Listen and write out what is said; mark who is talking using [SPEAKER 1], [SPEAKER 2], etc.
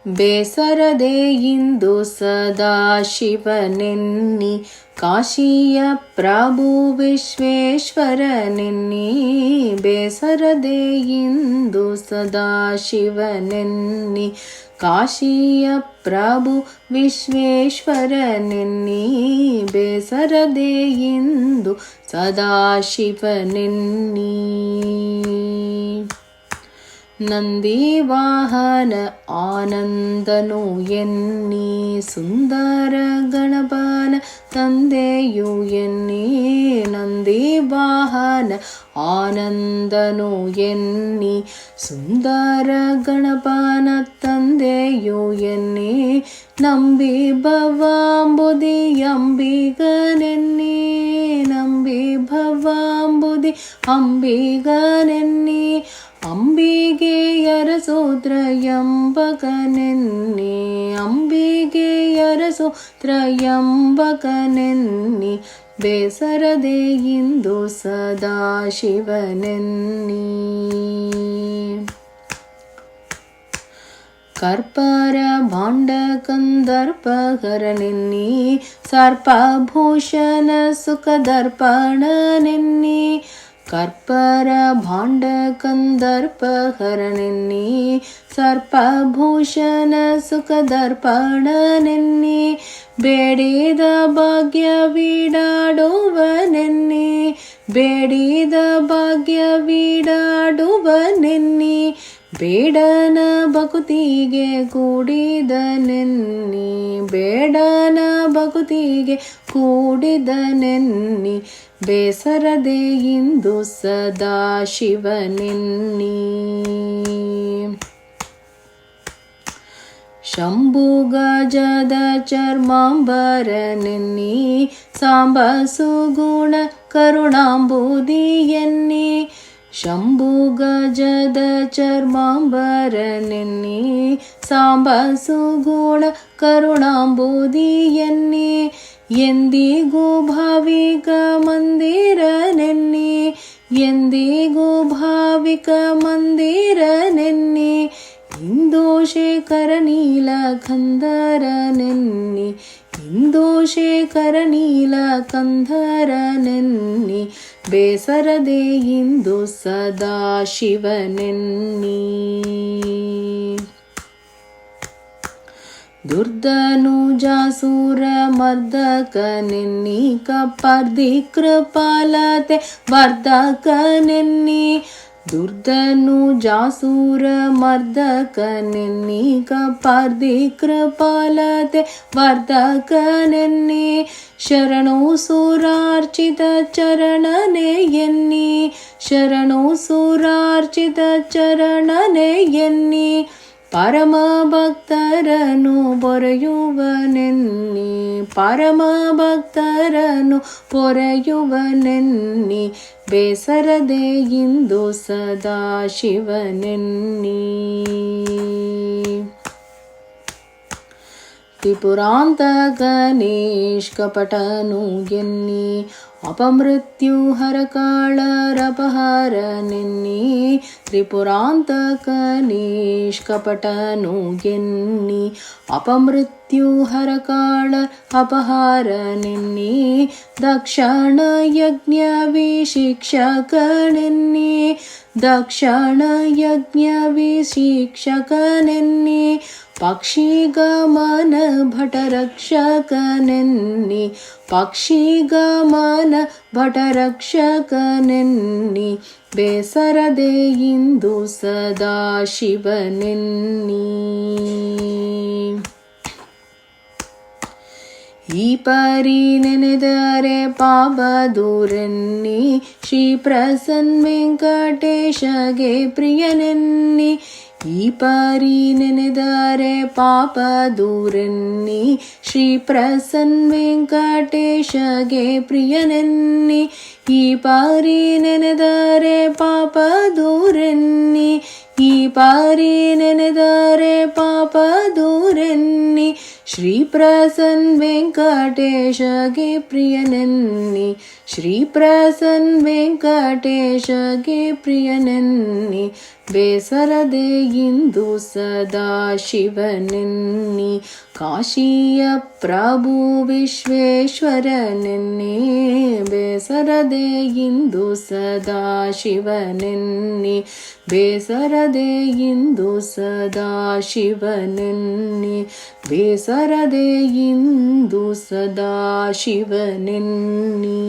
[SPEAKER 1] ಬೇಸರದೆ ಇಂದು ಸದಾ ಶಿವನೆನ್ನಿ ಕಾಶಿಯ ಪ್ರಭು ವಿಶ್ವೇಶ್ವರನೆನ್ನಿ. ಬೇಸರದೆ ಇಂದು ಸದಾ ಶಿವನೆನ್ನಿ ಕಾಶಿಯ ಪ್ರಭು ವಿಶ್ವೇಶ್ವರನೆನ್ನಿ. ಬೇಸರದೆ ಇಂದು ಸದಾ ಶಿವನೆನ್ನಿ. ನಂದಿ ವಾಹನ ಆನಂದನು ಎನ್ನಿ ಸುಂದರ ಗಣಪನ ತಂದೆಯು ಎನ್ನಿ. ನಂದಿ ವಾಹನ ಆನಂದನು ಎನ್ನಿ ಸುಂದರ ಗಣಪನ ತಂದೆಯು ಎನ್ನಿ. ನಂಬಿ ಭವಾಂಬುದಿ ಅಂಬಿಗನೆನ್ನಿ. ನಂಬಿ ಭವಾಂಬುದಿ ಅಂಬಿಗನೆನ್ನಿ. ಅಂಬಿಗೆಯರಸು ತ್ರಯಂಬಕನೆನ್ನಿ. ಅಂಬಿಗೆಯರಸು ತ್ರಯಂಬಕನೆನ್ನಿ. ಬೇಸರದೆ ಇಂದು ಸದಾ ಶಿವನೆನ್ನಿ. ಕರ್ಪರ ಭಾಂಡ ಕಂದರ್ಪಹರನೆನ್ನಿ ಸರ್ಪಭೂಷಣ ಸುಖದರ್ಪಣನೆನ್ನಿ. ಕರ್ಪರ ಭಾಂಡ ಕಂದರ್ಪಹರನೆನ್ನಿ ಸರ್ಪಭೂಷಣ ಸುಖದರ್ಪಣನೆನ್ನಿ. ಬೇಡಿದ ಭಾಗ್ಯವೀಡಾಡುವನೆನ್ನಿ. ಬೇಡಿದ ಭಾಗ್ಯವೀಡಾಡುವನೆನ್ನಿ. ಬೇಡನ ಭಕುತಿಗೆ ಕೂಡಿದನೆನ್ನಿ. ಬೇಡನ ಭಕುತಿಗೆ ಕೂಡಿದನೆನ್ನಿ. ಬೇಸರದೆ ಇಂದು ಸದಾ ಶಿವನೆನ್ನಿ. ಶಂಭು ಗಜದ ಚರ್ಮಾಂಬರನೆನ್ನಿ ಸಾಂಬ ಸುಗುಣ ಕರುಣಾಂಬುದಿಯೆನ್ನಿ. ಶಂಭು ಗಜದ ಚರ್ಮಾಂಬರನೆನ್ನಿ ಸಾಂಬ ಸುಗುಣ ಕರುಣಾಂಬುದಿಯೆನ್ನಿ. ಎಂದಿಗೂ ಭಾವಿಕ ಮಂದಿರನೆನ್ನಿ. ಎಂದಿಗೂ ಭಾವಿಕ ಮಂದಿರನೆನ್ನಿ. ಇಂದು ಶೇಖರ ನೀಲಕಂಧರನೆನ್ನಿ. ಇಂದು ಶೇಖರ ನೀಲಕಂಧರನೆನ್ನಿ. ಬೇಸರದೆ ಇಂದು ಸದಾ ಶಿವನೆನ್ನಿ. ದುರ್ಧನುಜಾಸುರ ಮರ್ದಕನೆನ್ನಿ ಕಪರ್ದಿ ಕೃಪಾಲತೆ ವರ್ಧಕನೆನ್ನಿ. ದುರ್ಧನುಜಾಸುರ ಮರ್ದಕನೆನ್ನಿ ಕಪರ್ದಿ ಕೃಪಾಲತೆ ವರ್ಧಕನೆನ್ನಿ. ಶರಣು ಸುರಾರ್ಚಿತ ಚರಣನೆ ಎನ್ನಿ. ಶರಣು ಸುರಾರ್ಚಿತ ಚರಣನೆ ಎನ್ನಿ. ಪರಮ ಭಕ್ತರನು ಪೊರೆಯುವನೆನ್ನಿ. ಪರಮ ಭಕ್ತರನು ಪೊರೆಯುವನೆನ್ನಿ. ಬೇಸರದೆ ಇಂದು ಸದಾ ಶಿವನೆನ್ನಿ. ತ್ರಿಪುರಾಂತಕ ನಿಷ್ಕಪಟನು ಎನ್ನಿ ಅಪಮೃತ್ಯು ಹರಕಾಳರಪಹಾರನೆನ್ನಿ. ತ್ರಿಪುರಾಂತಕ ನಿಷ್ಕಪಟನು ಎನ್ನಿ ಅಪಮೃತ್ಯು ಹರಕಾಳ ಅಪಹಾರನೆನ್ನಿ. ದಕ್ಷಿಣ ಯಜ್ಞ ವಿಶಿಕ್ಷಕನೆನ್ನಿ. ದಕ್ಷಿಣ ಯಜ್ಞ ವಿಶಿಕ್ಷಕನೆನ್ನಿ. ಪಕ್ಷಿಗಮನ ಭಟರಕ್ಷಕನೆನ್ನಿ. ಪಕ್ಷಿಗಮನ ಭಟರಕ್ಷಕನೆನ್ನಿ. ಬೇಸರದೆ ಇಂದು ಸದಾ ಶಿವನೆನ್ನಿ. ಈ ಪರಿ ನೆನೆದರೆ ಪಾಪ ದೂರೆನ್ನಿ. ಶ್ರೀ ಪ್ರಸನ್ನ ವೆಂಕಟೇಶಗೆ ಪ್ರಿಯನೆನ್ನಿ. ಈ ಪರಿ ನೆನೆದರೆ ಪಾಪ ದೂರೆನ್ನಿ. ಶ್ರೀ ಪ್ರಸನ್ನ ವೆಂಕಟೇಶಗೆ ಪ್ರಿಯನೆನ್ನಿ. ಈ ಪರಿ ನೆನೆದರೆ ಪಾಪ ದೂರೆನ್ನಿ. ಈ ಪರಿ ನೆನೆದರೆ ಪಾಪ ದೂರೆನ್ನಿ. ಶ್ರೀ ಪ್ರಸನ್ನ ವೆಂಕಟೇಶಗೆ ಪ್ರಿಯನೆನ್ನಿ. ಶ್ರೀ ಪ್ರಸನ್ನ ವೆಂಕಟೇಶಗೆ ಪ್ರಿಯನೆನ್ನಿ. ಬೇಸರದೆ ಇಂದು ಸದಾ ಶಿವನೆನ್ನಿ ಕಾಶಿಯ ಪ್ರಭು ವಿಶ್ವೇಶ್ವರನೆನ್ನಿ ಬೇಸರದೆ ಇಂದು ಸದಾ ಶಿವನೆನ್ನಿ ಬೇಸರದೆ ಇಂದು ಸದಾ ಶಿವನೆನ್ನಿ ಬೇಸರದೆ ಇಂದು ಸದಾ ಶಿವನೆನ್ನಿ.